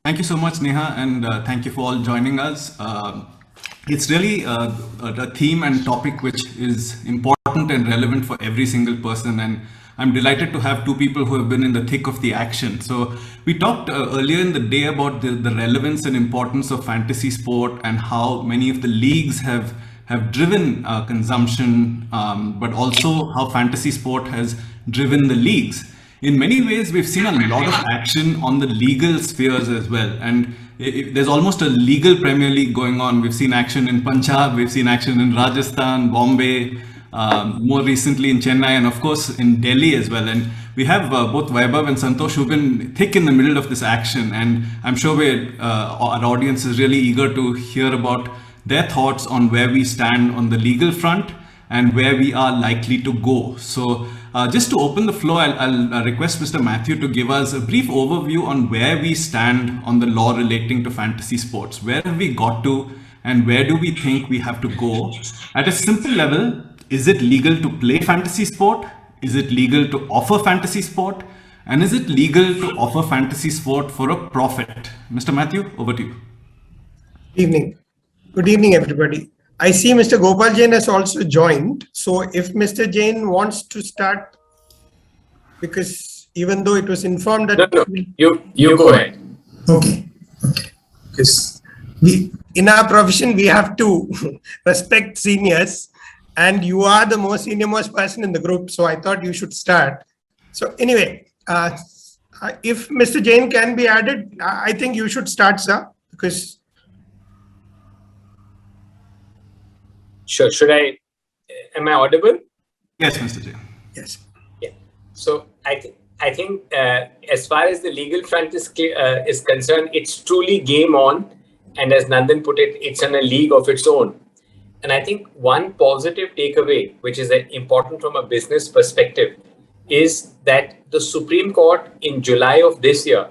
Thank you so much, Neha, and thank you for all joining us. It's really a theme and topic which is important and relevant for every single person. And I'm delighted to have two people who have been in the thick of the action. So, we talked earlier in the day about the relevance and importance of fantasy sport and how many of the leagues have driven consumption, but also how fantasy sport has driven the leagues. In many ways, we've seen a lot of action on the legal spheres as well. And there's almost a legal Premier League going on. We've seen action in Punjab, we've seen action in Rajasthan, Bombay, more recently in Chennai, and of course in Delhi as well. And we have both Vaibhav and Santosh who've been thick in the middle of this action. And I'm sure our audience is really eager to hear about their thoughts on where we stand on the legal front and where we are likely to go. So just to open the floor, I'll request Mr. Matthew to give us a brief overview on where we stand on the law relating to fantasy sports. Where have we got to, and where do we think we have to go? At a simple level, is it legal to play fantasy sport? Is it legal to offer fantasy sport? And is it legal to offer fantasy sport for a profit? Mr. Matthew, over to you. Evening. Good evening, everybody. I see Mr. Gopal Jain has also joined. So if Mr. Jain wants to start, because even though it was informed that... No, you go ahead. Okay. Because in our profession, we have to respect seniors, and you are the most senior-most person in the group. So I thought you should start. So anyway, if Mr. Jain can be added, I think you should start, sir, because... Sure. Am I audible? Yes, Mr. Jain. Yes. Yeah. So I think as far as the legal front is concerned, it's truly game on. And as Nandan put it, it's in a league of its own. And I think one positive takeaway, which is important from a business perspective, is that the Supreme Court in July of this year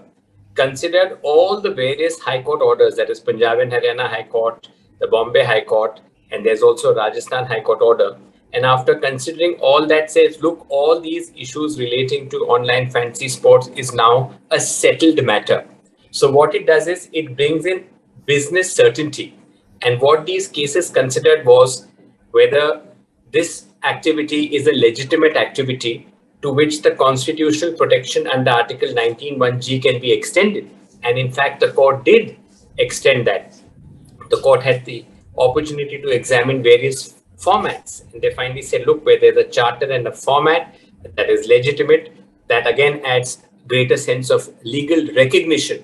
considered all the various High Court orders, that is Punjab and Haryana High Court, the Bombay High Court, and there's also Rajasthan High Court order. And after considering all that, says, look, all these issues relating to online fantasy sports is now a settled matter. So what it does is it brings in business certainty. And what these cases considered was whether this activity is a legitimate activity to which the constitutional protection under Article 19(1)(g) can be extended. And in fact, the court did extend that. The court had the opportunity to examine various formats, and they finally said, look, where there's a charter and a format that is legitimate, that again adds greater sense of legal recognition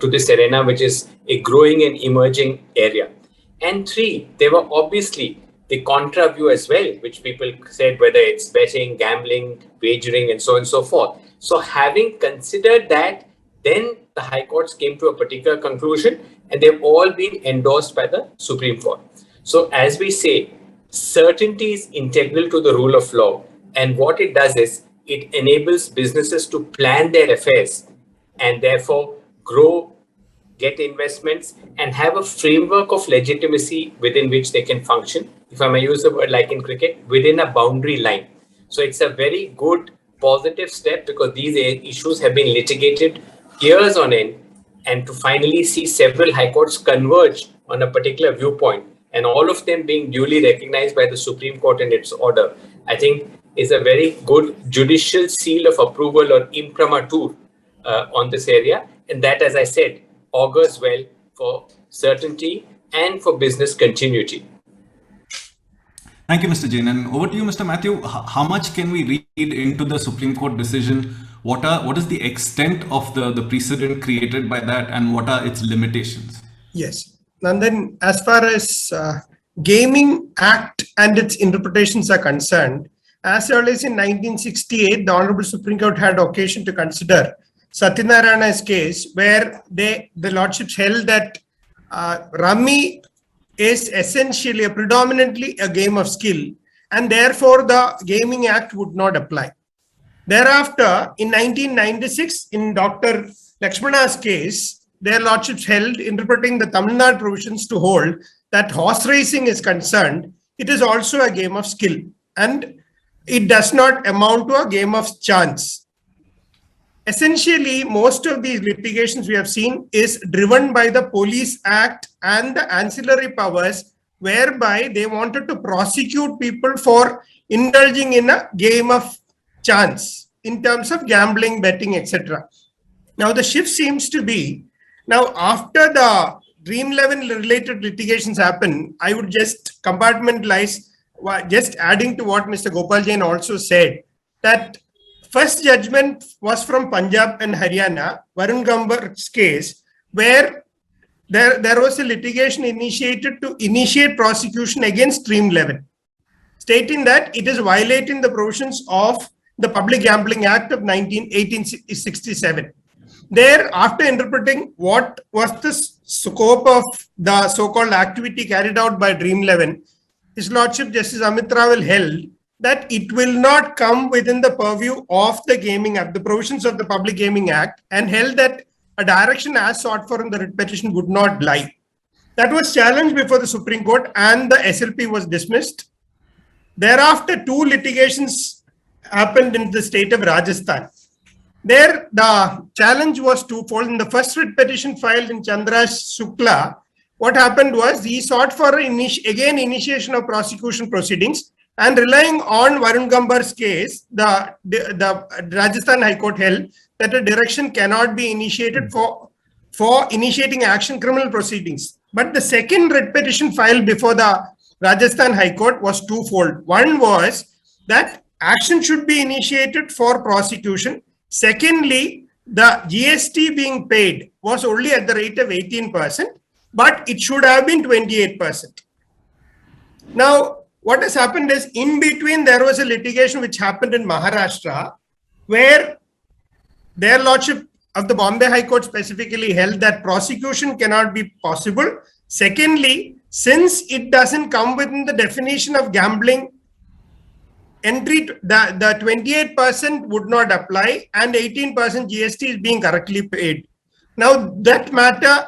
to this arena, which is a growing and emerging area. And three, there were obviously the contra view as well, which people said whether it's betting, gambling, wagering, and so on and so forth. So having considered that, then the high courts came to a particular conclusion, and they've all been endorsed by the Supreme Court. So as we say, certainty is integral to the rule of law. And what it does is it enables businesses to plan their affairs and therefore grow, get investments, and have a framework of legitimacy within which they can function. If I may use the word like in cricket, within a boundary line. So it's a very good positive step, because these issues have been litigated years on end, and to finally see several high courts converge on a particular viewpoint, and all of them being duly recognized by the Supreme Court in its order, I think is a very good judicial seal of approval or imprimatur on this area. And that, as I said, augurs well for certainty and for business continuity. Thank you, Mr. Jain. And over to you, Mr. Matthew. How much can we read into the Supreme Court decision? What is the extent of the precedent created by that, and what are its limitations? Yes. And then as far as Gaming Act and its interpretations are concerned, as early as in 1968, the Honorable Supreme Court had occasion to consider Satyanarayana's case, where the Lordships held that Rummy is essentially predominantly a game of skill, and therefore the Gaming Act would not apply. Thereafter, in 1996, in Dr. Lakshmana's case, their Lordships held, interpreting the Tamil Nadu provisions to hold that horse racing is concerned, it is also a game of skill, and it does not amount to a game of chance. essentially, most of these litigations we have seen is driven by the Police Act and the ancillary powers, whereby they wanted to prosecute people for indulging in a game of chance in terms of gambling, betting, etc. Now, the shift seems to be now after the Dream 11 related litigations happen, I would just compartmentalize, just adding to what Mr. Gopal Jain also said, that first judgment was from Punjab and Haryana, Varun Gambar's case, where there was a litigation initiated to initiate prosecution against Dream 11, stating that it is violating the provisions of the Public Gambling Act of 1867. There, after interpreting what was the scope of the so-called activity carried out by Dream 11, His Lordship Justice Amit Rawal held that it will not come within the purview of the Gaming Act, the provisions of the Public Gaming Act, and held that a direction as sought for in the writ petition would not lie. That was challenged before the Supreme Court and the SLP was dismissed. Thereafter, two litigations happened in the state of Rajasthan. There, the challenge was twofold. In the first writ petition filed in Chandra Shukla, what happened was he sought for initiation of prosecution proceedings, and relying on Varun Gambar's case, the Rajasthan High Court held that a direction cannot be initiated for initiating action criminal proceedings. But the second writ petition filed before the Rajasthan High Court was twofold. One was that action should be initiated for prosecution. Secondly, the GST being paid was only at the rate of 18%, but it should have been 28%. Now, what has happened is, in between, there was a litigation which happened in Maharashtra, where their Lordship of the Bombay High Court specifically held that prosecution cannot be possible. Secondly, since it doesn't come within the definition of gambling, entry, the 28% would not apply, and 18% GST is being correctly paid. Now, that matter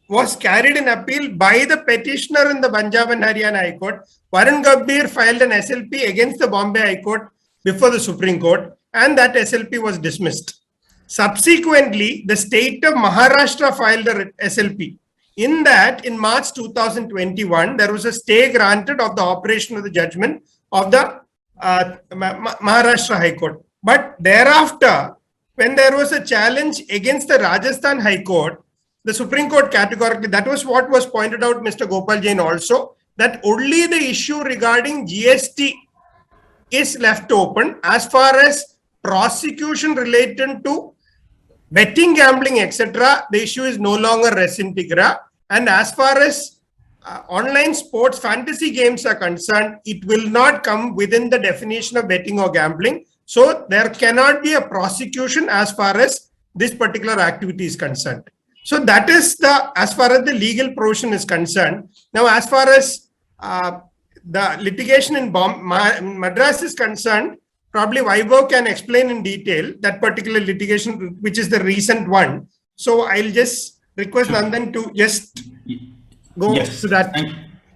was carried in appeal by the petitioner in the Punjab and Haryana High Court. Varun Gambhir filed an SLP against the Bombay High Court before the Supreme Court, and that SLP was dismissed. Subsequently, the state of Maharashtra filed a SLP. In that, in March 2021, there was a stay granted of the operation of the judgment of the Maharashtra High Court. But thereafter, when there was a challenge against the Rajasthan High Court, the Supreme Court categorically, that was what was pointed out Mr. Gopal Jain also, that only the issue regarding GST is left open. As far as prosecution related to betting, gambling, etc., the issue is no longer res integra. And as far as online sports fantasy games are concerned, it will not come within the definition of betting or gambling. So there cannot be a prosecution as far as this particular activity is concerned. So that is as far as the legal provision is concerned. Now, as far as the litigation in Madras is concerned, probably Vaibhav can explain in detail that particular litigation, which is the recent one. So I'll just request Nandan to just go to that.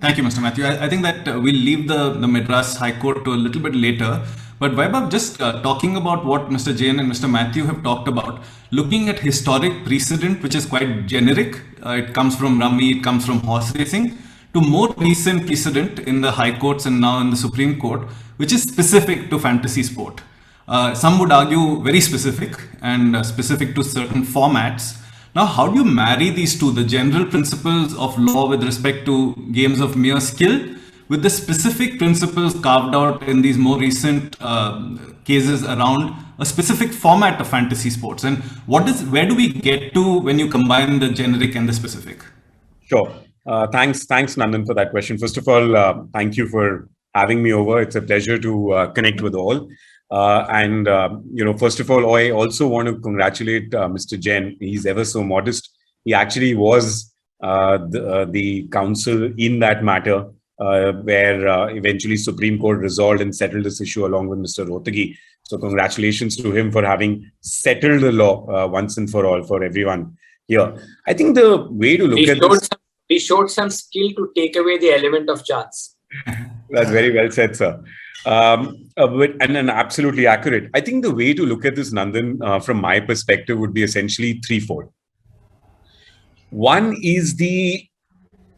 Thank you, Mr. Matthew. I think that we'll leave the Madras High Court to a little bit later. But Vaibhav, just talking about what Mr. Jain and Mr. Matthew have talked about, looking at historic precedent, which is quite generic, it comes from rummy, it comes from horse racing, to more recent precedent in the High Courts and now in the Supreme Court, which is specific to fantasy sport. Some would argue very specific and specific to certain formats. Now, how do you marry these two, the general principles of law with respect to games of mere skill, with the specific principles carved out in these more recent cases around a specific format of fantasy sports? And where do we get to when you combine the generic and the specific? Sure. Thanks, Nandan, for that question. First of all, thank you for having me over. It's a pleasure to connect with all. First of all, I also want to congratulate Mr. Jain. He's ever so modest. He actually was the counsel in that matter, where eventually Supreme Court resolved and settled this issue along with Mr. Rohtagi. So congratulations to him for having settled the law once and for all for everyone here. I think the way to look at this... We showed some skill to take away the element of chance. That's very well said, sir. And absolutely accurate. I think the way to look at this, Nandan, from my perspective, would be essentially threefold. One is the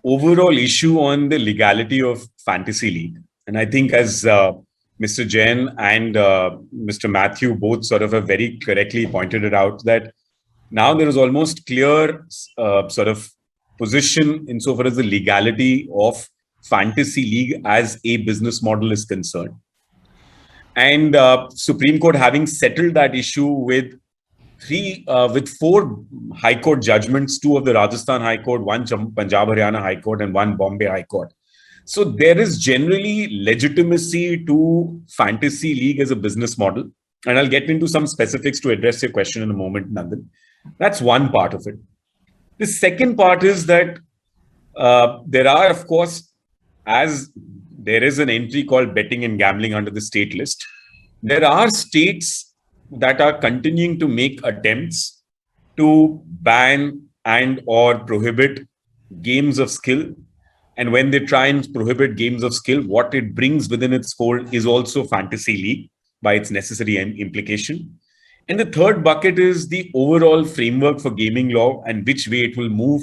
overall issue on the legality of Fantasy League. And I think as Mr. Jain and Mr. Matthew both sort of have very correctly pointed it out, that now there is almost clear sort of position insofar as the legality of Fantasy League as a business model is concerned. And Supreme Court having settled that issue with four High Court judgments, two of the Rajasthan High Court, one Punjab Haryana High Court, and one Bombay High Court. So there is generally legitimacy to Fantasy League as a business model. And I'll get into some specifics to address your question in a moment, Nandan. That's one part of it. The second part is that there are, of course, as there is an entry called betting and gambling under the state list, there are states that are continuing to make attempts to ban and or prohibit games of skill. And when they try and prohibit games of skill, what it brings within its fold is also Fantasy League by its necessary implication. And the third bucket is the overall framework for gaming law and which way it will move,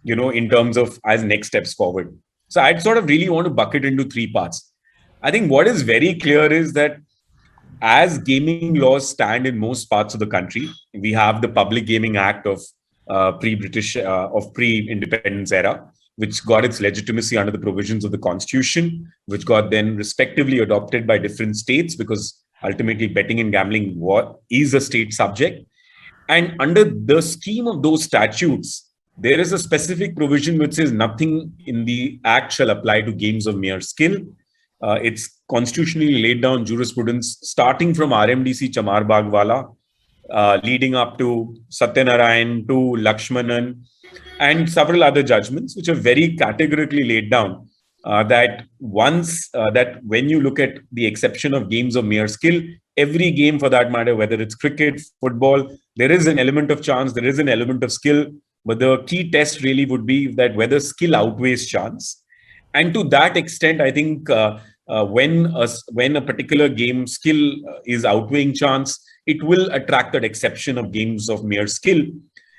in terms of as next steps forward. So I'd sort of really want to bucket into three parts. I think what is very clear is that as gaming laws stand in most parts of the country, we have the Public Gaming Act of pre-independence era, which got its legitimacy under the provisions of the Constitution, which got then respectively adopted by different states, because ultimately betting and gambling is a state subject. And under the scheme of those statutes, there is a specific provision which says nothing in the act shall apply to games of mere skill. It's constitutionally laid down jurisprudence starting from RMDC Chamar Bagwala, leading up to Satyanarayan, to Lakshmanan, and several other judgments, which are very categorically laid down that when you look at the exception of games of mere skill, every game for that matter, whether it's cricket, football, there is an element of chance, there is an element of skill, but the key test really would be that whether skill outweighs chance. And to that extent, I think when a particular game skill is outweighing chance, it will attract that exception of games of mere skill.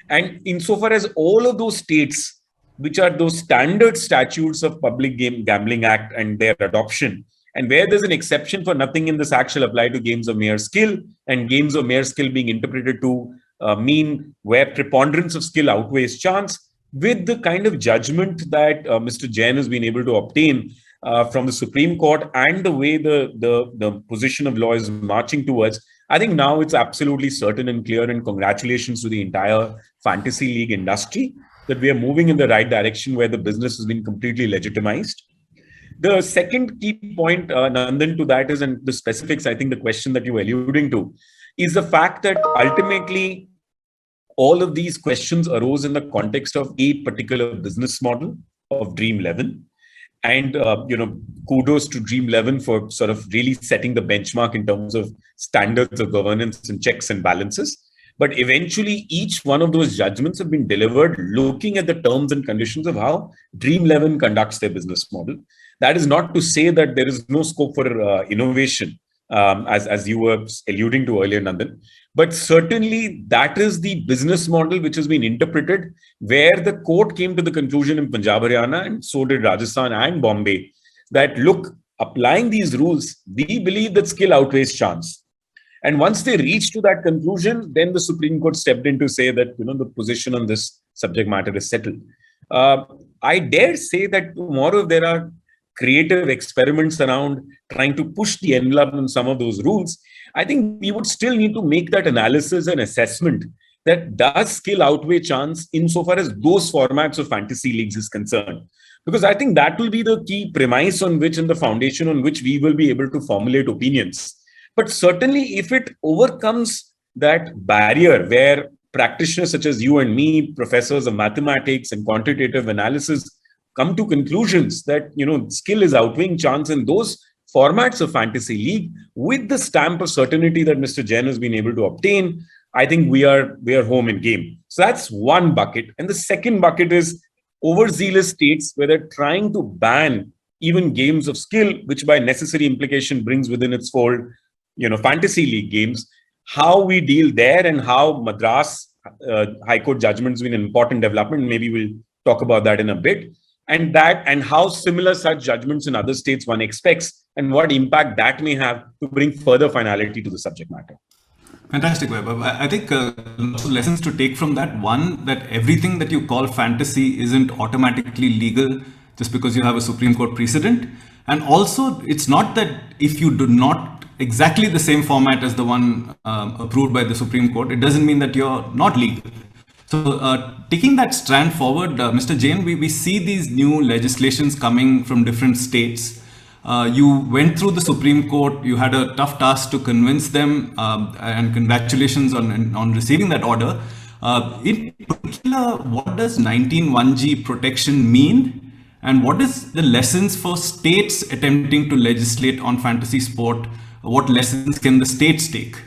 And insofar as all of those states, which are those standard statutes of Public Gambling Act and their adoption, and where there's an exception for nothing in this act shall apply to games of mere skill, and games of mere skill being interpreted to mean where preponderance of skill outweighs chance, with the kind of judgment that Mr. Jain has been able to obtain from the Supreme Court and the way the position of law is marching towards, I think now it's absolutely certain and clear, and congratulations to the entire Fantasy League industry that we are moving in the right direction where the business has been completely legitimized. The second key point, Nandan, to that is, and the specifics, I think the question that you were alluding to, is the fact that ultimately all of these questions arose in the context of a particular business model of Dream11. And, kudos to Dream11 for sort of really setting the benchmark in terms of standards of governance and checks and balances. But eventually, each one of those judgments have been delivered looking at the terms and conditions of how Dream11 conducts their business model. That is not to say that there is no scope for innovation, as you were alluding to earlier, Nandan. But certainly, that is the business model which has been interpreted, where the court came to the conclusion in Punjab, Haryana, and so did Rajasthan and Bombay, that look, applying these rules, we believe that skill outweighs chance. And once they reached to that conclusion, then the Supreme Court stepped in to say that the position on this subject matter is settled. I dare say that tomorrow there are creative experiments around trying to push the envelope on some of those rules. I think we would still need to make that analysis and assessment that does skill outweigh chance insofar as those formats of fantasy leagues is concerned. Because I think that will be the key premise on which and the foundation on which we will be able to formulate opinions. But certainly if it overcomes that barrier where practitioners such as you and me, professors of mathematics and quantitative analysis, come to conclusions that skill is outweighing chance in those formats of fantasy league with the stamp of certainty that Mr. Jain has been able to obtain, I think we are home in game. So that's one bucket. And the second bucket is overzealous states where they're trying to ban even games of skill, which by necessary implication brings within its fold, fantasy league games, how we deal there and how Madras High Court judgment's been an important development. Maybe we'll talk about that in a bit. And how similar such judgments in other states one expects and what impact that may have to bring further finality to the subject matter. Fantastic, Vaibhav. I think lots of lessons to take from that. One, that everything that you call fantasy isn't automatically legal just because you have a Supreme Court precedent. And also, it's not that if you do not exactly the same format as the one approved by the Supreme Court, it doesn't mean that you're not legal. So taking that strand forward, Mr. Jain, we see these new legislations coming from different states. You went through the Supreme Court, you had a tough task to convince them, and congratulations on receiving that order. In particular, what does 19(1)(g) protection mean? And what is the lessons for states attempting to legislate on fantasy sport? What lessons can the states take?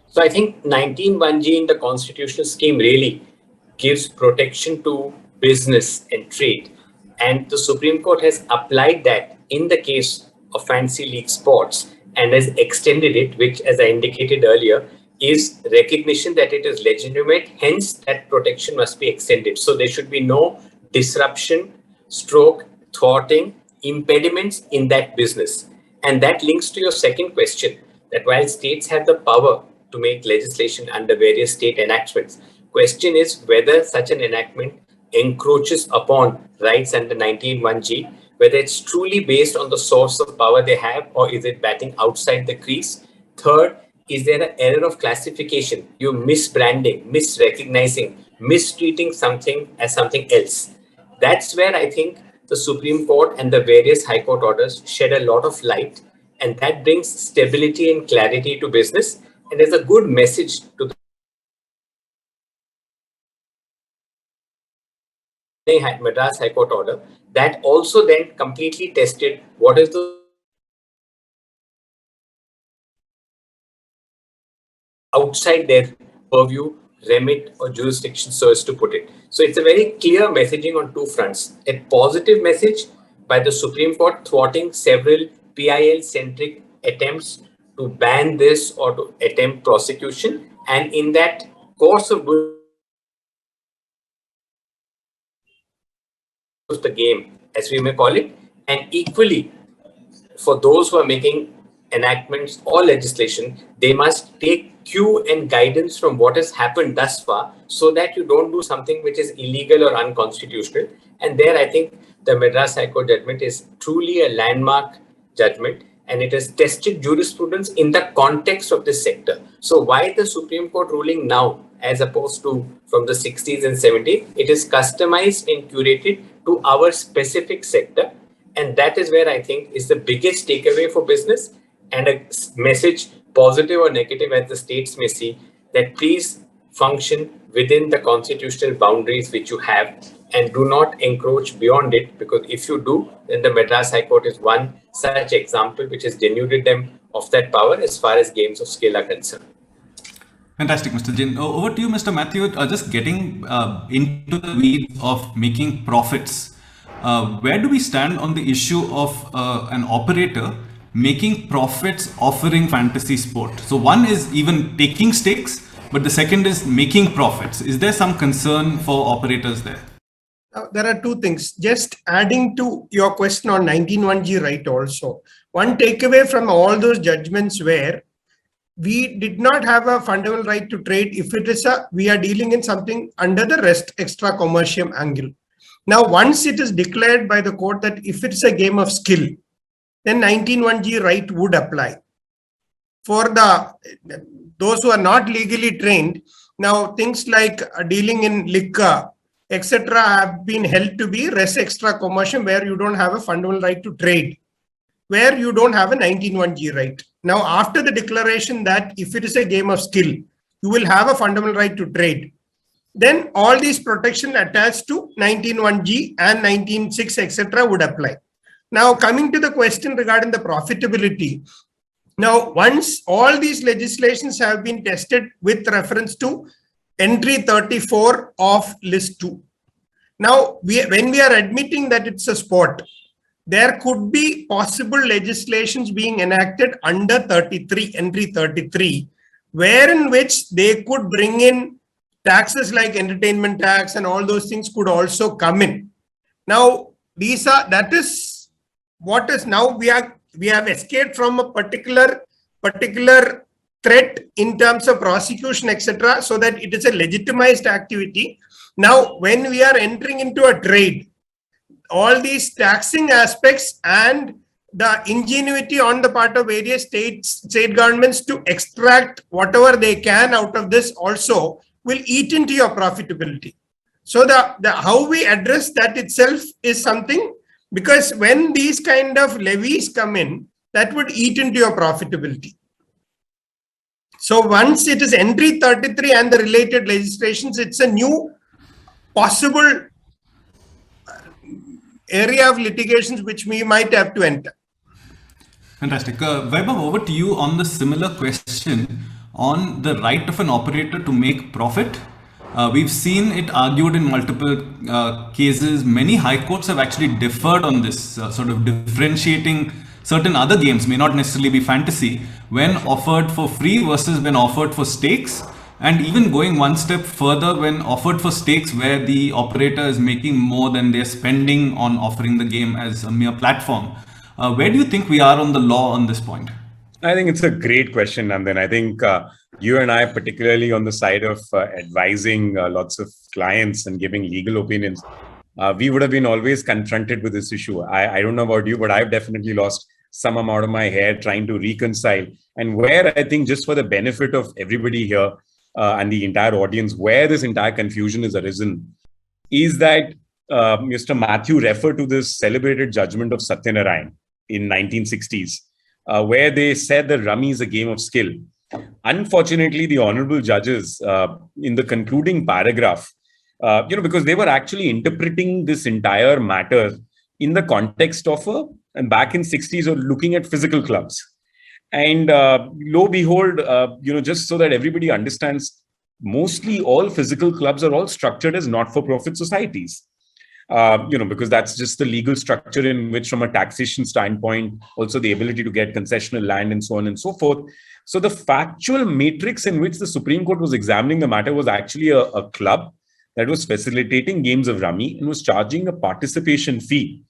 So I think 19(1)(g) in the constitutional scheme really gives protection to business and trade. And the Supreme Court has applied that in the case of fantasy league sports and has extended it, which, as I indicated earlier, is recognition that it is legitimate. Hence, that protection must be extended. So there should be no disruption, thwarting, impediments in that business. And that links to your second question, that while states have the power to make legislation under various state enactments, question is whether such an enactment encroaches upon rights under 19(1)(g), whether it's truly based on the source of power they have, or is it batting outside the crease? Third, is there an error of classification? You're misbranding, misrecognizing, mistreating something as something else. That's where I think the Supreme Court and the various High Court orders shed a lot of light, and that brings stability and clarity to business. And there's a good message to the Madras High Court order that also then completely tested what is the outside their purview, remit, or jurisdiction, so as to put it. So it's a very clear messaging on two fronts. A positive message by the Supreme Court thwarting several PIL-centric attempts to ban this or to attempt prosecution. And in that course of the game, as we may call it, and equally for those who are making enactments or legislation, they must take cue and guidance from what has happened thus far so that you don't do something which is illegal or unconstitutional. And there I think the Madras High Court judgment is truly a landmark judgment, and it has tested jurisprudence in the context of this sector. So why the Supreme Court ruling now as opposed to from the 60s and 70s? It is customized and curated to our specific sector. And that is where I think is the biggest takeaway for business, and a message, positive or negative as the states may see, that please function within the constitutional boundaries which you have and do not encroach beyond it, because if you do, then the Madras High Court is one such example which has denuded them of that power as far as games of skill are concerned. Fantastic, Mr. Jain. Over to you, Mr. Matthew. Just getting into the weeds of making profits. Where do we stand on the issue of an operator making profits offering fantasy sport? So one is even taking stakes, but the second is making profits. Is there some concern for operators there? There are two things. Just adding to your question on 19(1)(g) right also. One takeaway from all those judgments where we did not have a fundamental right to trade if it is we are dealing in something under the res extra commercium angle. Now, once it is declared by the court that if it's a game of skill, then 19(1)(g) right would apply. For those who are not legally trained, now things like dealing in liquor, etc. have been held to be res extra commercium, where you don't have a fundamental right to trade, where you don't have a 19(1)(g) right. Now, after the declaration that if it is a game of skill, you will have a fundamental right to trade, then all these protection attached to 19(1)(g) and 19(6), etc. would apply. Now, coming to the question regarding the profitability. Now, once all these legislations have been tested with reference to entry 34 of list 2. Now, when we are admitting that it's a sport, there could be possible legislations being enacted under 33, entry 33, wherein which they could bring in taxes like entertainment tax and all those things could also come in. Now, that is what is now we have escaped from a particular threat in terms of prosecution, etc., so that it is a legitimized activity. Now, when we are entering into a trade, all these taxing aspects and the ingenuity on the part of various state governments to extract whatever they can out of this also will eat into your profitability. So the how we address that itself is something, because when these kind of levies come in, that would eat into your profitability. So once it is entry 33 and the related legislations, it's a new possible area of litigations which we might have to enter. Fantastic. Vaibhav, over to you on the similar question on the right of an operator to make profit. We've seen it argued in multiple cases. Many high courts have actually differed on this, sort of differentiating certain other games, may not necessarily be fantasy, when offered for free versus when offered for stakes, and even going one step further when offered for stakes where the operator is making more than they're spending on offering the game as a mere platform. Where do you think we are on the law on this point? I think it's a great question, Nandan. I think you and I, particularly on the side of advising lots of clients and giving legal opinions, we would have been always confronted with this issue. I don't know about you, but I've definitely lost some amount of my hair trying to reconcile. And where I think, just for the benefit of everybody here and the entire audience, where this entire confusion has arisen is that Mr. Matthew referred to this celebrated judgment of Satyanarayan in 1960s, where they said that rummy is a game of skill. Unfortunately, the honorable judges in the concluding paragraph, because they were actually interpreting this entire matter in the context of and back in 60s, or looking at physical clubs. And lo behold, just so that everybody understands, mostly all physical clubs are all structured as not-for-profit societies. Because that's just the legal structure in which, from a taxation standpoint, also the ability to get concessional land and so on and so forth. So the factual matrix in which the Supreme Court was examining the matter was actually a club that was facilitating games of rummy and was charging a participation fee.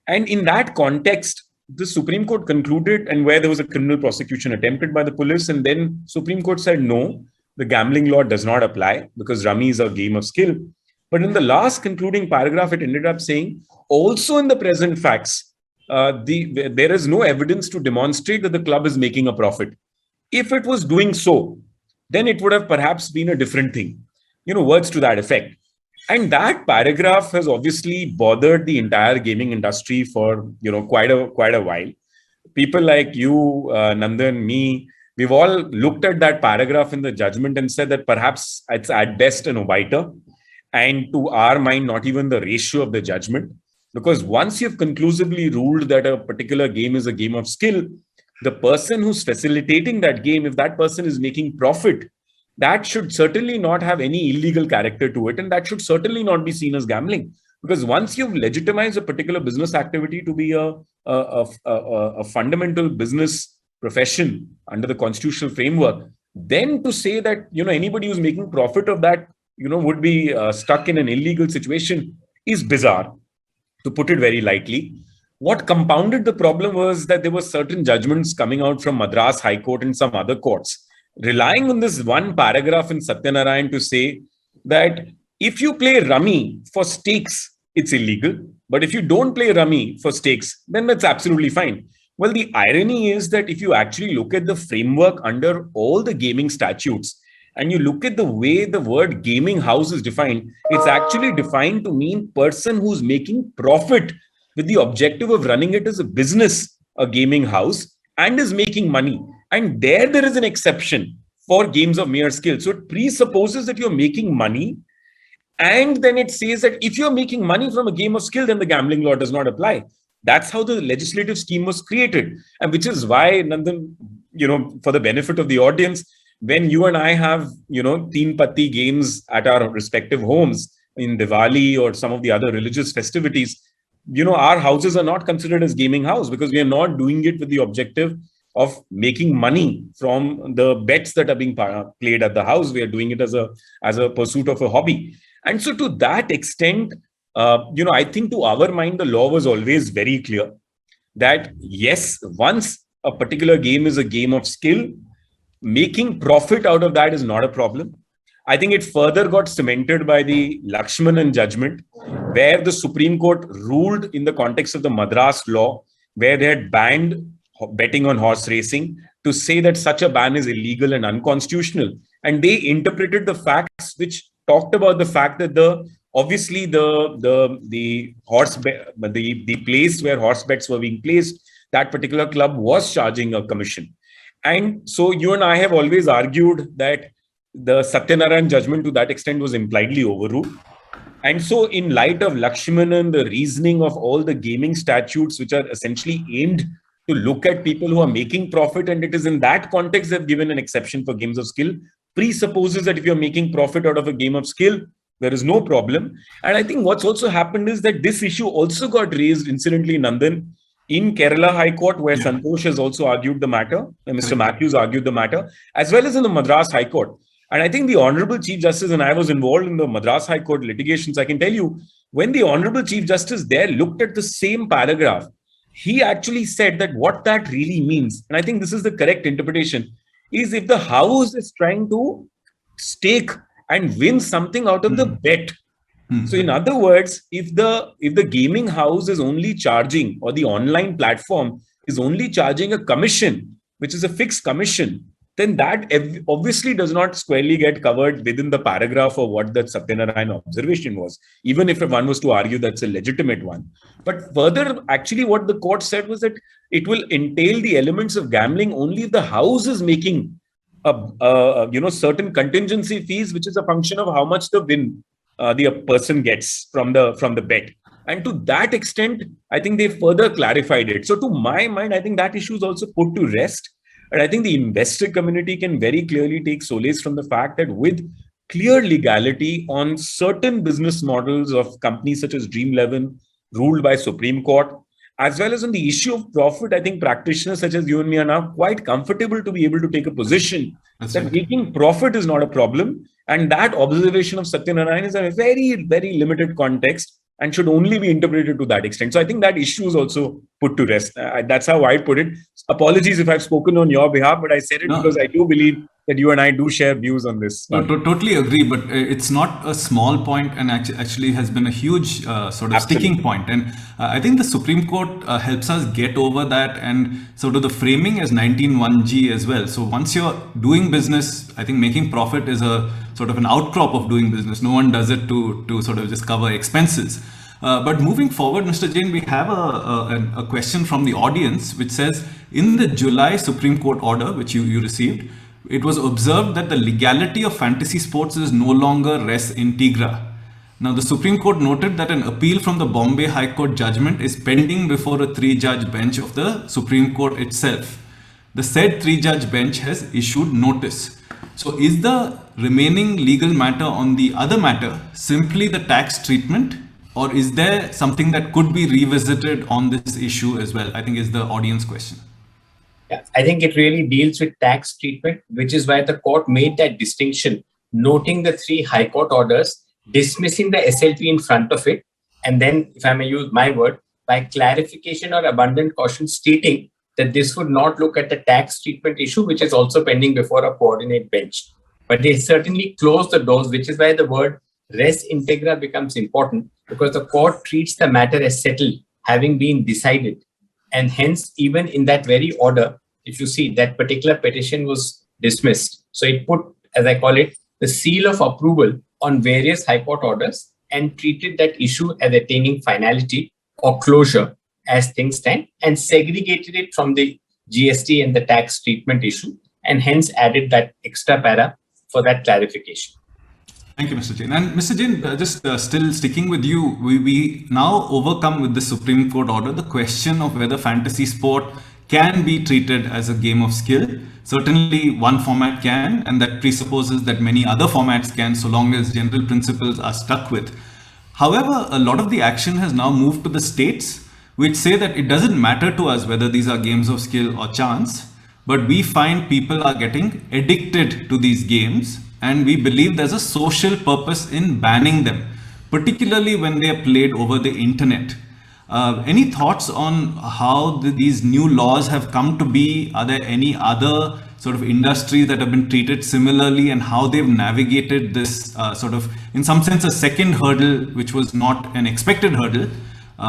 And in that context, the Supreme Court concluded, and where there was a criminal prosecution attempted by the police, and then Supreme Court said, no, the gambling law does not apply because rummy is a game of skill. But in the last concluding paragraph, it ended up saying, also in the present facts, there is no evidence to demonstrate that the club is making a profit. If it was doing so, then it would have perhaps been a different thing, words to that effect. And that paragraph has obviously bothered the entire gaming industry for, quite a while. People like you, Nandan, me, we've all looked at that paragraph in the judgment and said that perhaps it's at best an obiter. And to our mind, not even the ratio of the judgment. Because once you've conclusively ruled that a particular game is a game of skill, the person who's facilitating that game, if that person is making profit, that should certainly not have any illegal character to it. And that should certainly not be seen as gambling. Because once you've legitimized a particular business activity to be a fundamental business profession under the constitutional framework, then to say that, anybody who's making profit of that, would be stuck in an illegal situation is bizarre, to put it very lightly. What compounded the problem was that there were certain judgments coming out from Madras High Court and some other courts, relying on this one paragraph in Satyanarayan to say that if you play rummy for stakes, it's illegal. But if you don't play rummy for stakes, then that's absolutely fine. Well, the irony is that if you actually look at the framework under all the gaming statutes, and you look at the way the word gaming house is defined, it's actually defined to mean person who's making profit with the objective of running it as a business, a gaming house, and is making money. And there is an exception for games of mere skill. So it presupposes that you're making money. And then it says that if you're making money from a game of skill, then the gambling law does not apply. That's how the legislative scheme was created. And which is why, Nandan, for the benefit of the audience, when you and I have, teen patti games at our respective homes in Diwali or some of the other religious festivities, our houses are not considered as gaming house because we are not doing it with the objective of making money from the bets that are being played at the house. We are doing it as a pursuit of a hobby. And so to that extent, I think to our mind, the law was always very clear that yes, once a particular game is a game of skill, making profit out of that is not a problem. I think it further got cemented by the Lakshmanan judgment, where the Supreme Court ruled in the context of the Madras law, where they had banned betting on horse racing, to say that such a ban is illegal and unconstitutional. And they interpreted the facts which talked about the fact that the place where horse bets were being placed, that particular club was charging a commission. And so you and I have always argued that the Satyanarayan judgment to that extent was impliedly overruled. And so in light of Lakshmanan, the reasoning of all the gaming statutes, which are essentially aimed to look at people who are making profit, and it is in that context they've given an exception for games of skill, presupposes that if you're making profit out of a game of skill, there is no problem. And I think what's also happened is that this issue also got raised, incidentally, Nandan, in Kerala High Court, where Santosh has also argued the matter, and Mr. Matthews argued the matter, as well as in the Madras High Court. And I think the Honorable Chief Justice, and I was involved in the Madras High Court litigations, I can tell you, when the Honorable Chief Justice there looked at the same paragraph, he actually said that what that really means, and I think this is the correct interpretation, is if the house is trying to stake and win something out of the bet. So in other words, if the gaming house is only charging, or the online platform is only charging a commission, which is a fixed commission, then that obviously does not squarely get covered within the paragraph of what that Satyanarayan observation was, even if one was to argue that's a legitimate one. But further, actually what the court said was that it will entail the elements of gambling only if the house is making certain contingency fees, which is a function of how much the win the person gets from the bet. And to that extent, I think they further clarified it. So to my mind, I think that issue is also put to rest. And I think the investor community can very clearly take solace from the fact that with clear legality on certain business models of companies such as Dream11 ruled by Supreme Court, as well as on the issue of profit, I think practitioners such as you and me are now quite comfortable to be able to take a position that making profit is not a problem. And that observation of Satyanarayan is a very, very limited context and should only be interpreted to that extent. So I think that issue is also put to rest. That's how I put it. Apologies if I've spoken on your behalf, but I said it because I do believe that you and I do share views on this. No, totally agree, but it's not a small point, and actually has been a huge sort of sticking point. And I think the Supreme Court helps us get over that, and sort of the framing as 19(1)(g) as well. So once you're doing business, I think making profit is a sort of an outcrop of doing business. No one does it to sort of just cover expenses. But moving forward, Mr. Jain, we have a question from the audience, which says, in the July Supreme Court order, which you received, it was observed that the legality of fantasy sports is no longer res integra. Now, the Supreme Court noted that an appeal from the Bombay High Court judgment is pending before a 3-judge bench of the Supreme Court itself. The said 3-judge bench has issued notice. So is the remaining legal matter on the other matter simply the tax treatment, or is there something that could be revisited on this issue as well? I think is the audience question. Yeah, I think it really deals with tax treatment, which is why the court made that distinction, noting the 3 High Court orders, dismissing the SLP in front of it, and then, if I may use my word, by clarification or abundant caution, stating that this would not look at the tax treatment issue, which is also pending before a coordinate bench. But they certainly close the doors, which is why the word res integra becomes important, because the court treats the matter as settled, having been decided. And hence, even in that very order, if you see, that particular petition was dismissed. So it put, as I call it, the seal of approval on various High Court orders and treated that issue as attaining finality or closure as things stand, and segregated it from the GST and the tax treatment issue, and hence added that extra para for that clarification. Thank you, Mr. Jain. And Mr. Jain, just still sticking with you, we now overcome with the Supreme Court order the question of whether fantasy sport can be treated as a game of skill. Certainly one format can, and that presupposes that many other formats can, so long as general principles are stuck with. However, a lot of the action has now moved to the states, which say that it doesn't matter to us whether these are games of skill or chance, but we find people are getting addicted to these games, and we believe there's a social purpose in banning them, particularly when they are played over the internet. Any thoughts on how these new laws have come to be? Are there any other sort of industries that have been treated similarly, and how they've navigated this sort of, in some sense, a second hurdle, which was not an expected hurdle?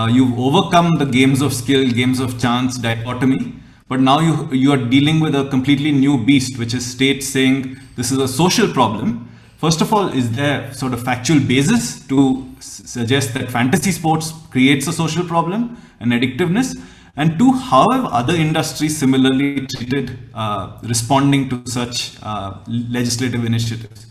You've overcome the games of skill, games of chance dichotomy, but now you are dealing with a completely new beast, which is states saying this is a social problem. First of all, is there sort of factual basis to suggest that fantasy sports creates a social problem and addictiveness? And two, how have other industries similarly treated responding to such legislative initiatives?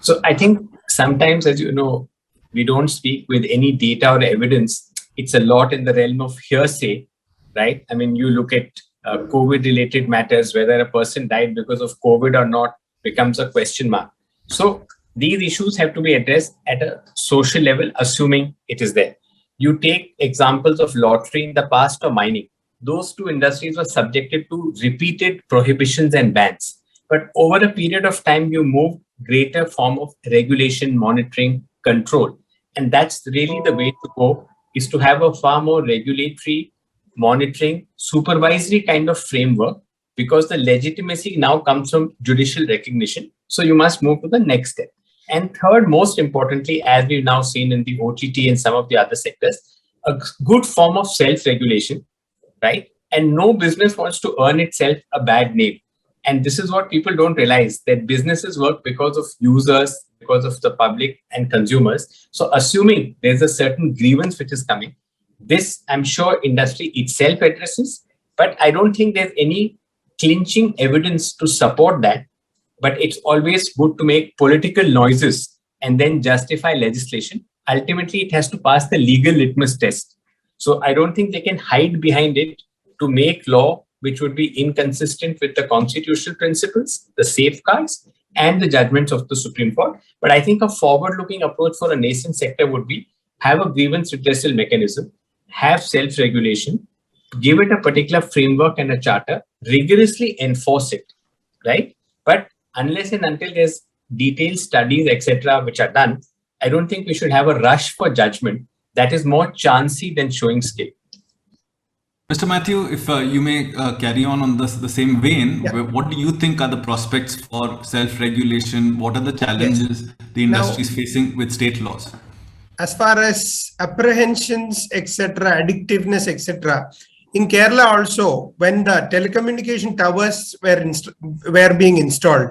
So I think sometimes, as you know, we don't speak with any data or evidence. It's a lot in the realm of hearsay, right? I mean, you look at COVID-related matters, whether a person died because of COVID or not becomes a question mark. So these issues have to be addressed at a social level, assuming it is there. You take examples of lottery in the past or mining. Those two industries were subjected to repeated prohibitions and bans. But over a period of time, you move greater form of regulation, monitoring, control. And that's really the way to go, is to have a far more regulatory, monitoring, supervisory kind of framework, because the legitimacy now comes from judicial recognition. So you must move to the next step. And third, most importantly, as we've now seen in the OTT and some of the other sectors, a good form of self-regulation, right? And no business wants to earn itself a bad name. And this is what people don't realize, that businesses work because of users, because of the public and consumers. So assuming there's a certain grievance which is coming, this I'm sure industry itself addresses, but I don't think there's any clinching evidence to support that. But it's always good to make political noises and then justify legislation. Ultimately, it has to pass the legal litmus test. So I don't think they can hide behind it to make law which would be inconsistent with the constitutional principles, the safeguards, and the judgments of the Supreme Court. But I think a forward-looking approach for a nascent sector would be have a grievance redressal mechanism, have self-regulation, give it a particular framework and a charter, rigorously enforce it, right? But unless and until there's detailed studies, etc., which are done, I don't think we should have a rush for judgment that is more chancy than showing skill. Mr. Matthew, if you may carry on the same vein, Yeah. what do you think are the prospects for self-regulation? What are the challenges the industry is facing with state laws? As far as apprehensions, etc., addictiveness, etc., in Kerala also, when the telecommunication towers were being installed,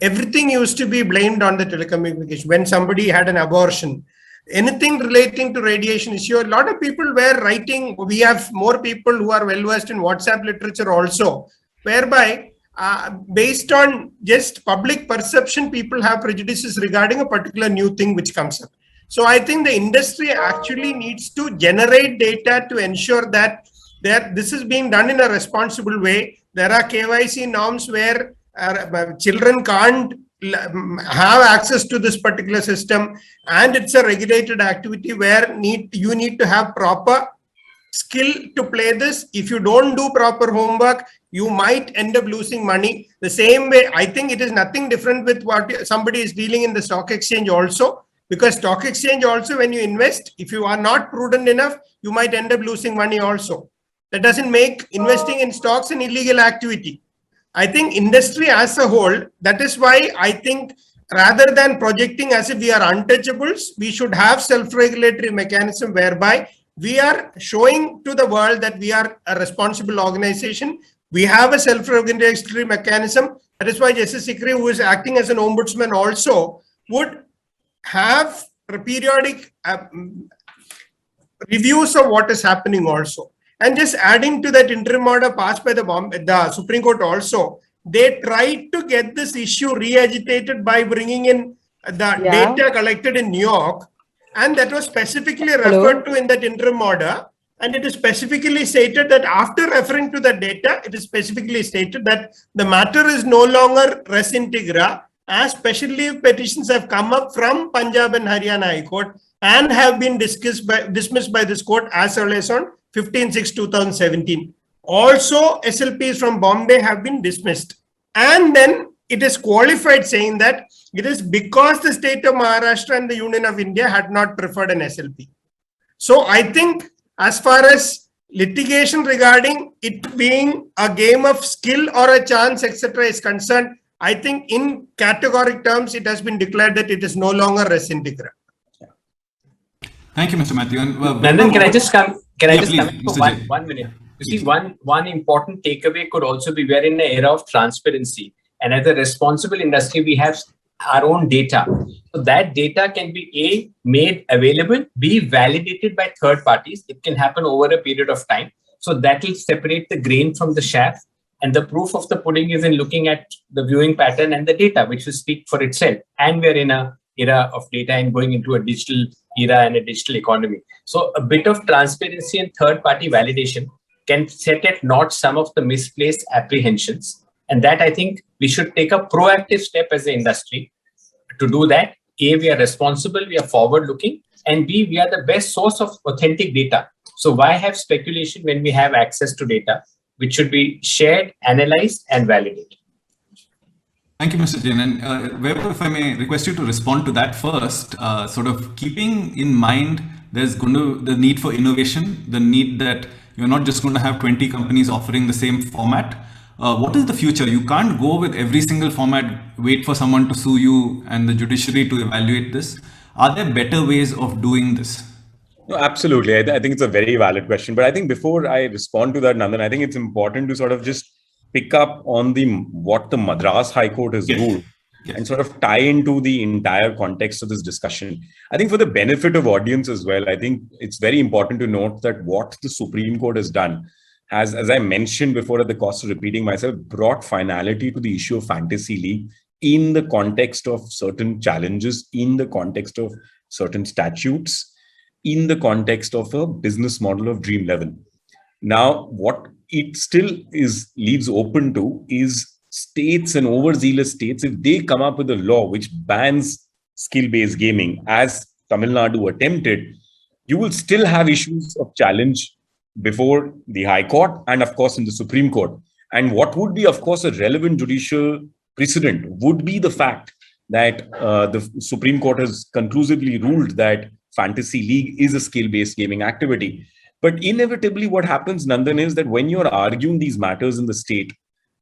everything used to be blamed on the telecommunication. When somebody had an abortion, anything relating to radiation issue, a lot of people were writing. We have more people who are well versed in WhatsApp literature also, whereby based on just public perception, people have prejudices regarding a particular new thing which comes up. So I think the industry actually needs to generate data to ensure that this is being done in a responsible way. There are KYC norms where children can't have access to this particular system, and it's a regulated activity where you need to have proper skill to play this. If you don't do proper homework, you might end up losing money. The same way, I think it is nothing different with what somebody is dealing in the stock exchange also, because stock exchange also, when you invest, if you are not prudent enough, you might end up losing money also. That doesn't make investing in stocks an illegal activity. I think industry as a whole, that is why I think rather than projecting as if we are untouchables, we should have self-regulatory mechanism whereby we are showing to the world that we are a responsible organization. We have a self-regulatory mechanism. That is why Justice Sikri, who is acting as an ombudsman also, would have periodic reviews of what is happening also. And just adding to that interim order passed by the Supreme Court also, they tried to get this issue re-agitated by bringing in the data collected in New York. And that was specifically referred to in that interim order. And it is specifically stated that after referring to the data, it is specifically stated that the matter is no longer res integra as special leave petitions have come up from Punjab and Haryana High Court and have been dismissed by this court as early as on 15/6/2017. Also, SLPs from Bombay have been dismissed. And then it is qualified saying that it is because the state of Maharashtra and the Union of India had not preferred an SLP. So I think as far as litigation regarding it being a game of skill or a chance, etc. is concerned, I think in categoric terms, it has been declared that it is no longer res integra. Thank you, Mr. Matthew. And, Nandan, can I just come? Can I just please, come in for Mr. J. 1 minute? You see, one important takeaway could also be we're in an era of transparency, and as a responsible industry, we have our own data. So that data can be A, made available, B, validated by third parties. It can happen over a period of time. So that will separate the grain from the chaff. And the proof of the pudding is in looking at the viewing pattern and the data, which will speak for itself. And we're in an era of data and going into a digital era and a digital economy. So a bit of transparency and third-party validation can set at naught some of the misplaced apprehensions. And that, I think, we should take a proactive step as an industry to do that. A, we are responsible, we are forward-looking, and B, we are the best source of authentic data. So why have speculation when we have access to data, which should be shared, analyzed, and validated? Thank you, Mr. Jain. And Vaibhav, if I may request you to respond to that first, sort of keeping in mind there's going to the need for innovation, the need that you're not just going to have 20 companies offering the same format. What is the future? You can't go with every single format, wait for someone to sue you and the judiciary to evaluate this. Are there better ways of doing this? No, absolutely. I think it's a very valid question. But I think before I respond to that, Nandan, I think it's important to sort of just pick up on what the Madras High Court has ruled and sort of tie into the entire context of this discussion. I think for the benefit of audience as well, I think it's very important to note that what the Supreme Court has done has, as I mentioned before at the cost of repeating myself, brought finality to the issue of Fantasy League in the context of certain challenges, in the context of certain statutes, in the context of a business model of Dream 11. Now, what it still leaves open to is states and overzealous states, if they come up with a law which bans skill-based gaming, as Tamil Nadu attempted, you will still have issues of challenge before the High Court and, of course, in the Supreme Court. And what would be, of course, a relevant judicial precedent would be the fact that the Supreme Court has conclusively ruled that Fantasy League is a skill-based gaming activity. But inevitably, what happens, Nandan, is that when you're arguing these matters in the state,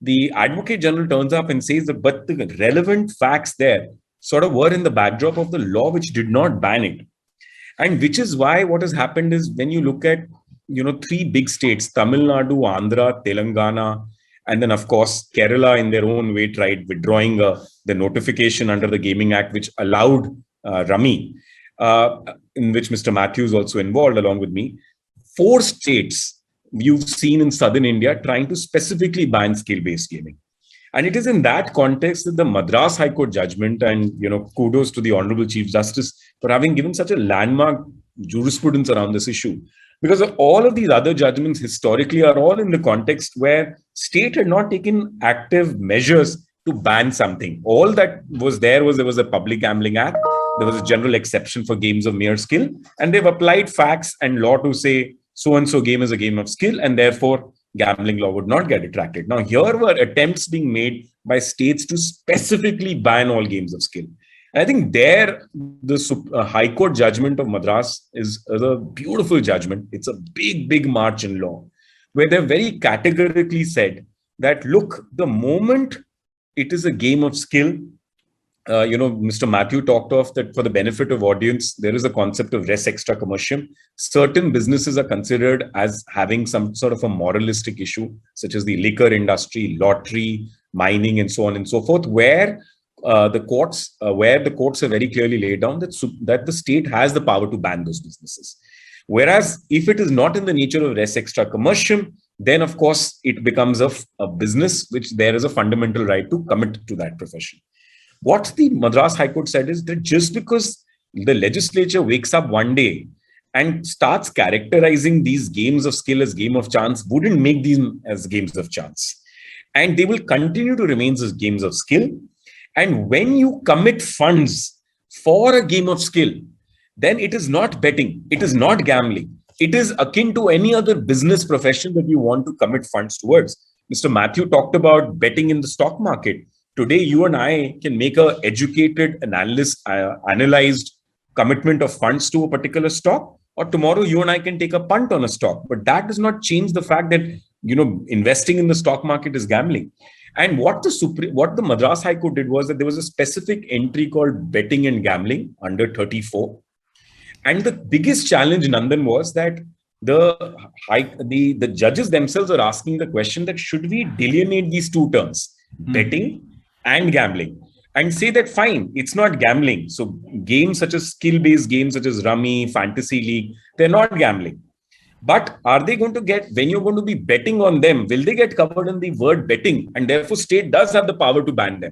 the Advocate General turns up and says that, but the relevant facts there sort of were in the backdrop of the law which did not ban it. And which is why what has happened is when you look at, three big states, Tamil Nadu, Andhra, Telangana, and then, of course, Kerala in their own way tried withdrawing the notification under the Gaming Act, which allowed Rummy, in which Mr. Matthews also involved along with me. 4 states you've seen in southern India trying to specifically ban skill-based gaming. And it is in that context that the Madras High Court judgment, and kudos to the Honorable Chief Justice for having given such a landmark jurisprudence around this issue. Because all of these other judgments historically are all in the context where state had not taken active measures to ban something. All that was there was a Public Gambling Act. There was a general exception for games of mere skill. And they've applied facts and law to say, so-and-so game is a game of skill, and therefore gambling law would not get retracted. Now, here were attempts being made by states to specifically ban all games of skill. And I think there, the High Court judgment of Madras is a beautiful judgment. It's a big, big march in law, where they've very categorically said that, look, the moment it is a game of skill, Mr. Matthew talked of that for the benefit of audience, there is a concept of res extra commercium. Certain businesses are considered as having some sort of a moralistic issue, such as the liquor industry, lottery, mining, and so on and so forth, where the courts have very clearly laid down that the state has the power to ban those businesses. Whereas if it is not in the nature of res extra commercium, then of course it becomes a business which there is a fundamental right to commit to that profession. What the Madras High Court said is that just because the legislature wakes up one day and starts characterizing these games of skill as game of chance wouldn't make these as games of chance. And they will continue to remain as games of skill. And when you commit funds for a game of skill, then it is not betting, it is not gambling. It is akin to any other business profession that you want to commit funds towards. Mr. Matthew talked about betting in the stock market. Today, you and I can make a educated analyzed commitment of funds to a particular stock, or tomorrow you and I can take a punt on a stock. But that does not change the fact that investing in the stock market is gambling. And what the Madras High Court did was that there was a specific entry called betting and gambling under 34. And the biggest challenge, Nandan, was that the judges themselves are asking the question that should we delineate these two terms, betting and gambling, and say that fine, it's not gambling. So games such as skill-based games such as Rummy, Fantasy League, they're not gambling. But are they going to get, when you're going to be betting on them, will they get covered in the word betting? And therefore, state does have the power to ban them.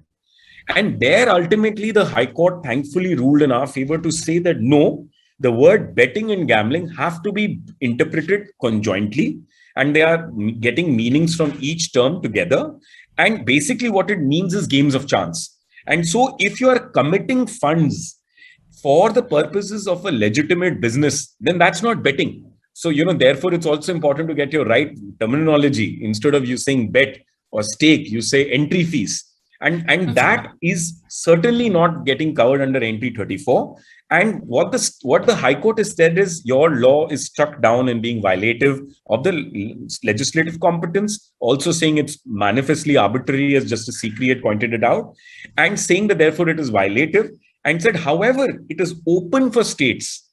And there, ultimately, the High Court thankfully ruled in our favor to say that no, the word betting and gambling have to be interpreted conjointly, and they are getting meanings from each term together. And basically what it means is games of chance. And so if you are committing funds for the purposes of a legitimate business, then that's not betting. So, therefore, it's also important to get your right terminology. Instead of you saying bet or stake, you say entry fees. And that is certainly not getting covered under entry 34. And what the High Court has said is your law is struck down and being violative of the legislative competence, also saying it's manifestly arbitrary, as Justice Sikri had pointed it out, and saying that therefore it is violative, and said, however, it is open for states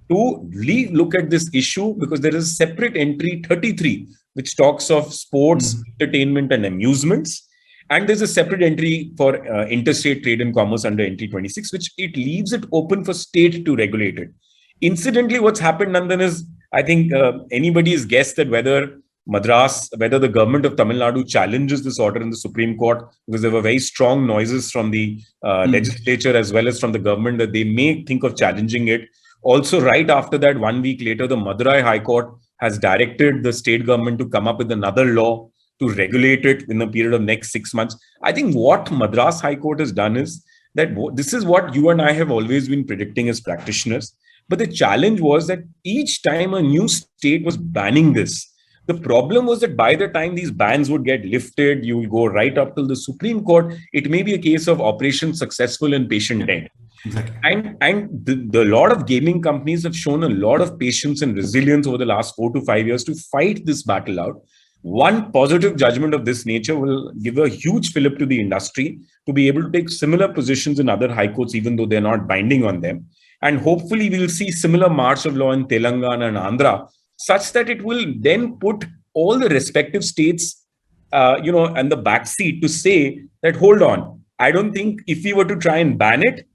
to look at this issue because there is a separate entry 33, which talks of sports, entertainment and amusements. And there's a separate entry for interstate trade and commerce under entry 26, which it leaves it open for state to regulate it. Incidentally, what's happened, Nandan, is I think anybody's guess that whether the government of Tamil Nadu challenges this order in the Supreme Court, because there were very strong noises from the legislature as well as from the government that they may think of challenging it. Also, right after that, 1 week later, the Madurai High Court has directed the state government to come up with another law to regulate it in the period of next 6 months. I think what Madras High Court has done is that this is what you and I have always been predicting as practitioners. But the challenge was that each time a new state was banning this, the problem was that by the time these bans would get lifted, you will go right up till the Supreme Court. It may be a case of operation successful and patient dead. Exactly. And the lot of gaming companies have shown a lot of patience and resilience over the last 4 to 5 years to fight this battle out. One positive judgment of this nature will give a huge fillip to the industry to be able to take similar positions in other high courts, even though they're not binding on them. And hopefully we'll see similar march of law in Telangana and Andhra, such that it will then put all the respective states, and the backseat to say that, hold on, I don't think if we were to try and ban it,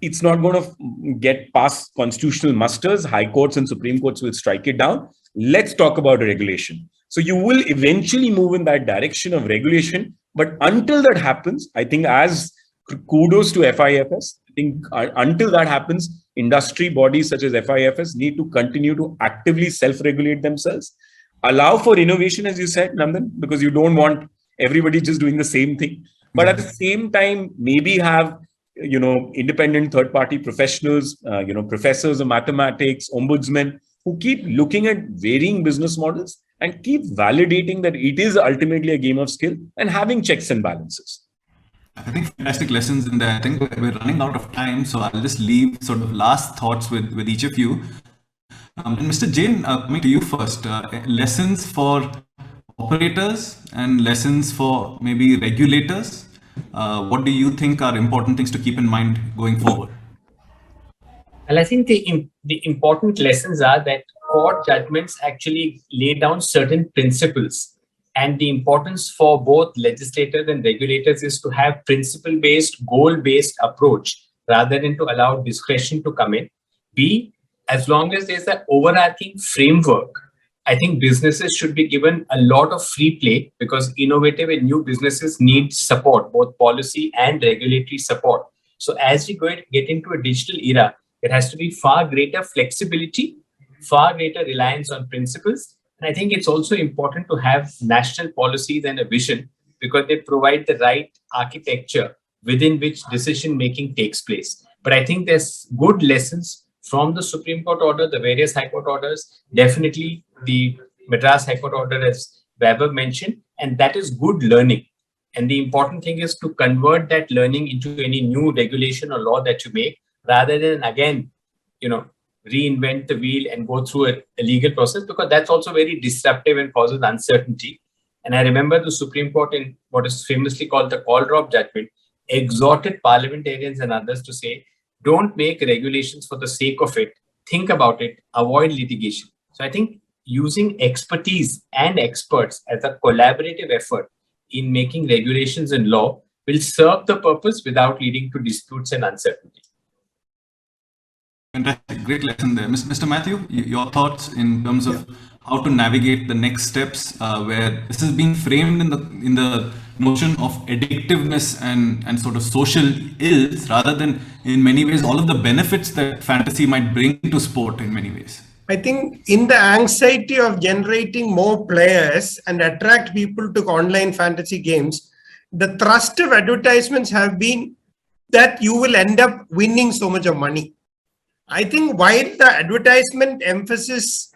it's not going to get past constitutional musters. High courts and Supreme Courts will strike it down. Let's talk about regulation. So you will eventually move in that direction of regulation. But until that happens, I think as kudos to FIFS, I think until that happens, industry bodies such as FIFS need to continue to actively self-regulate themselves. Allow for innovation, as you said, Nandan, because you don't want everybody just doing the same thing. But at the same time, maybe have independent third-party professionals, professors of mathematics, ombudsmen, who keep looking at varying business models and keep validating that it is ultimately a game of skill and having checks and balances. I think fantastic lessons in there. I think we're running out of time, so I'll just leave sort of last thoughts with each of you. And Mr. Jain, coming to you first, lessons for operators and lessons for maybe regulators. What do you think are important things to keep in mind going forward? Well, I think the important lessons are that court judgments actually lay down certain principles. And the importance for both legislators and regulators is to have principle-based, goal-based approach rather than to allow discretion to come in. B, as long as there's an overarching framework, I think businesses should be given a lot of free play because innovative and new businesses need support, both policy and regulatory support. So as we get into a digital era, there has to be far greater flexibility, far greater reliance on principles. And I think it's also important to have national policies and a vision because they provide the right architecture within which decision making takes place. But I think there's good lessons from the Supreme Court order, the various High Court orders, definitely the Madras High Court order, as Vaibhav mentioned, and that is good learning. And the important thing is to convert that learning into any new regulation or law that you make, rather than again, reinvent the wheel and go through a legal process, because that's also very disruptive and causes uncertainty. And I remember the Supreme Court, in what is famously called the call drop judgment, exhorted parliamentarians and others to say, don't make regulations for the sake of it. Think about it, avoid litigation. So I think using expertise and experts as a collaborative effort in making regulations and law will serve the purpose without leading to disputes and uncertainty. Fantastic, great lesson there. Mr. Matthew, your thoughts in terms of how to navigate the next steps, where this is being framed in the notion of addictiveness and sort of social ills, rather than in many ways all of the benefits that fantasy might bring to sport in many ways. I think in the anxiety of generating more players and attract people to online fantasy games, the thrust of advertisements have been that you will end up winning so much of money. I think while the advertisement emphasis,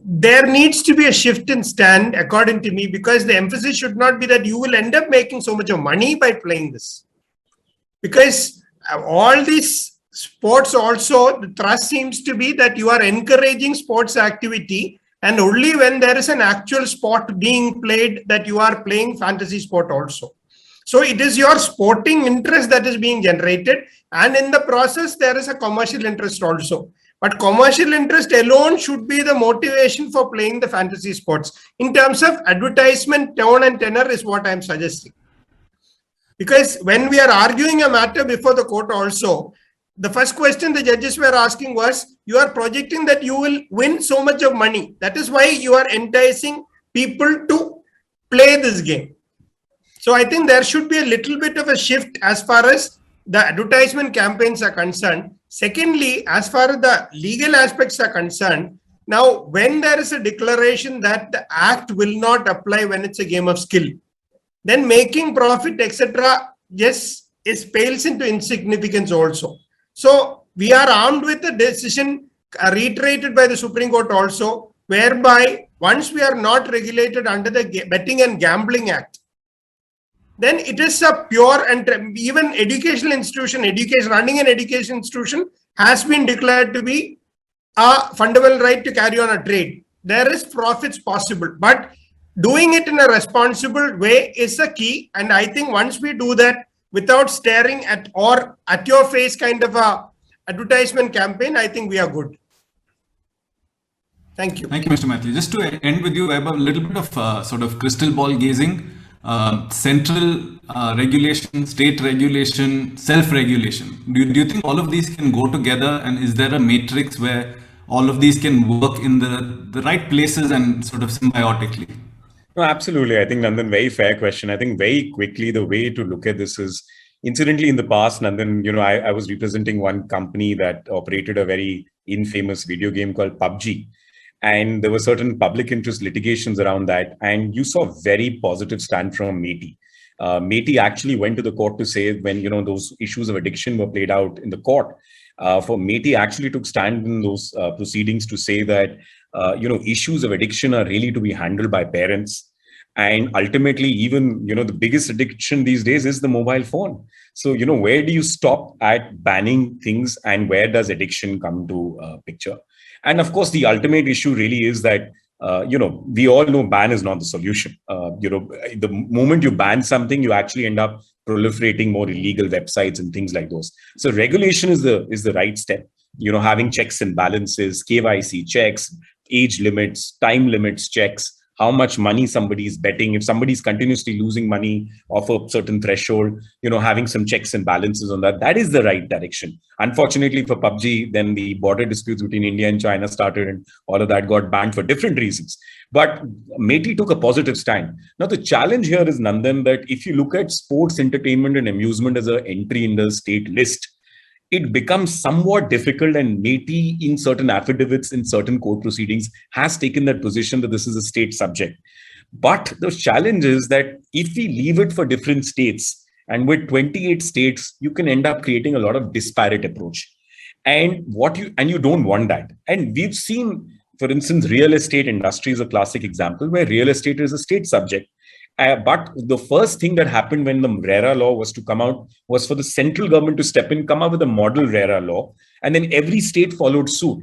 there needs to be a shift in stand, according to me, because the emphasis should not be that you will end up making so much of money by playing this. Because all these sports also, the thrust seems to be that you are encouraging sports activity, and only when there is an actual sport being played that you are playing fantasy sport also. So it is your sporting interest that is being generated, and in the process there is a commercial interest also. But commercial interest alone should be the motivation for playing the fantasy sports. In terms of advertisement tone and tenor is what I'm suggesting. Because when we are arguing a matter before the court also, the first question the judges were asking was, you are projecting that you will win so much of money. That is why you are enticing people to play this game. So I think there should be a little bit of a shift as far as the advertisement campaigns are concerned. Secondly, as far as the legal aspects are concerned, now when there is a declaration that the act will not apply when it's a game of skill, then making profit, etc., yes, it pales into insignificance also. So we are armed with a decision reiterated by the Supreme Court also, whereby once we are not regulated under the Betting and Gambling Act, then it is a pure, and even educational institution, running an education institution has been declared to be a fundamental right to carry on a trade. There is profits possible, but doing it in a responsible way is a key. And I think once we do that without staring at or at your face kind of a advertisement campaign, I think we are good. Thank you. Thank you, Mr. Matthew. Just to end with you, I have a little bit of sort of crystal ball gazing. Central regulation, state regulation, self-regulation. Do you think all of these can go together, and is there a matrix where all of these can work in the right places and sort of symbiotically? No, absolutely. I think, Nandan, very fair question. I think very quickly, the way to look at this is, incidentally, in the past, Nandan, I was representing one company that operated a very infamous video game called PUBG. And there were certain public interest litigations around that. And you saw very positive stand from MeitY. MeitY actually went to the court to say, when those issues of addiction were played out in the court, for MeitY actually took stand in those proceedings to say that issues of addiction are really to be handled by parents. And ultimately, even the biggest addiction these days is the mobile phone. So where do you stop at banning things, and where does addiction come to picture? And of course, the ultimate issue really is that, we all know ban is not the solution. The moment you ban something, you actually end up proliferating more illegal websites and things like those. So regulation is the right step. Having checks and balances, KYC checks, age limits, time limits checks, how much money somebody is betting. If somebody is continuously losing money off a certain threshold, having some checks and balances on that is the right direction. Unfortunately for PUBG, then the border disputes between India and China started, and all of that got banned for different reasons. But MeitY took a positive stand. Now, the challenge here is, Nandan, that if you look at sports, entertainment, and amusement as an entry in the state list, it becomes somewhat difficult, and MeitY in certain affidavits, in certain court proceedings, has taken that position that this is a state subject. But the challenge is that if we leave it for different states, And with 28 states, you can end up creating a lot of disparate approach. And you don't want that. And we've seen, for instance, real estate industry is a classic example where real estate is a state subject. But the first thing that happened when the RERA law was to come out was for the central government to step in, come up with a model RERA law, and then every state followed suit.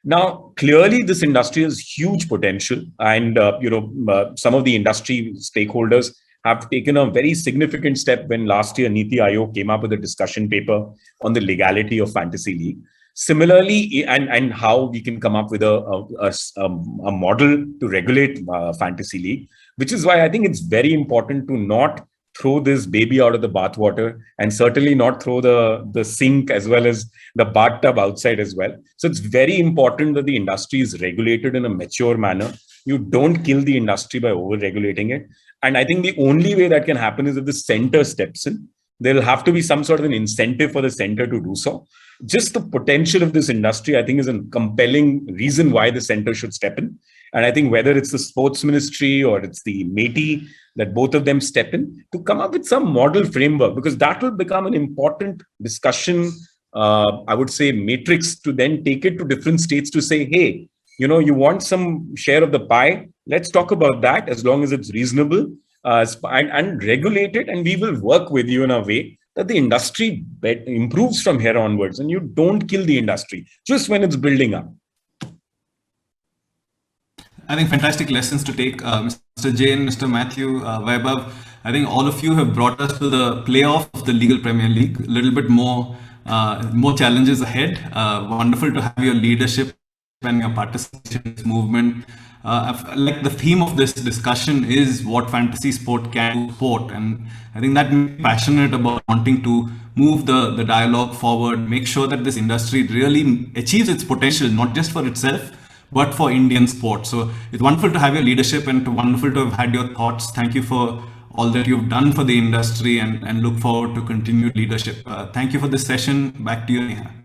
Now, clearly, this industry has huge potential, and some of the industry stakeholders have taken a very significant step when last year Niti Aayog came up with a discussion paper on the legality of Fantasy League. Similarly, and how we can come up with a model to regulate Fantasy League, which is why I think it's very important to not throw this baby out of the bathwater, and certainly not throw the sink as well as the bathtub outside as well. So it's very important that the industry is regulated in a mature manner. You don't kill the industry by over-regulating it. And I think the only way that can happen is if the center steps in. There'll have to be some sort of an incentive for the center to do so. Just the potential of this industry, I think, is a compelling reason why the center should step in. And I think whether it's the sports ministry or it's the MeitY, that both of them step in to come up with some model framework, because that will become an important discussion, I would say, matrix to then take it to different states to say, hey, you want some share of the pie? Let's talk about that as long as it's reasonable and regulate it. And we will work with you in a way that the industry improves from here onwards, and you don't kill the industry just when it's building up. I think fantastic lessons to take, Mr. Jain, Mr. Matthew, Vaibhav. I think all of you have brought us to the playoff of the Legal Premier League. A little bit more challenges ahead. Wonderful to have your leadership and your participation in this movement. Like the theme of this discussion is what fantasy sport can support, and I think that makes me passionate about wanting to move the dialogue forward, make sure that this industry really achieves its potential, not just for itself, but for Indian sport. So it's wonderful to have your leadership and wonderful to have had your thoughts. Thank you for all that you've done for the industry, and look forward to continued leadership. Thank you for this session. Back to you, Neha.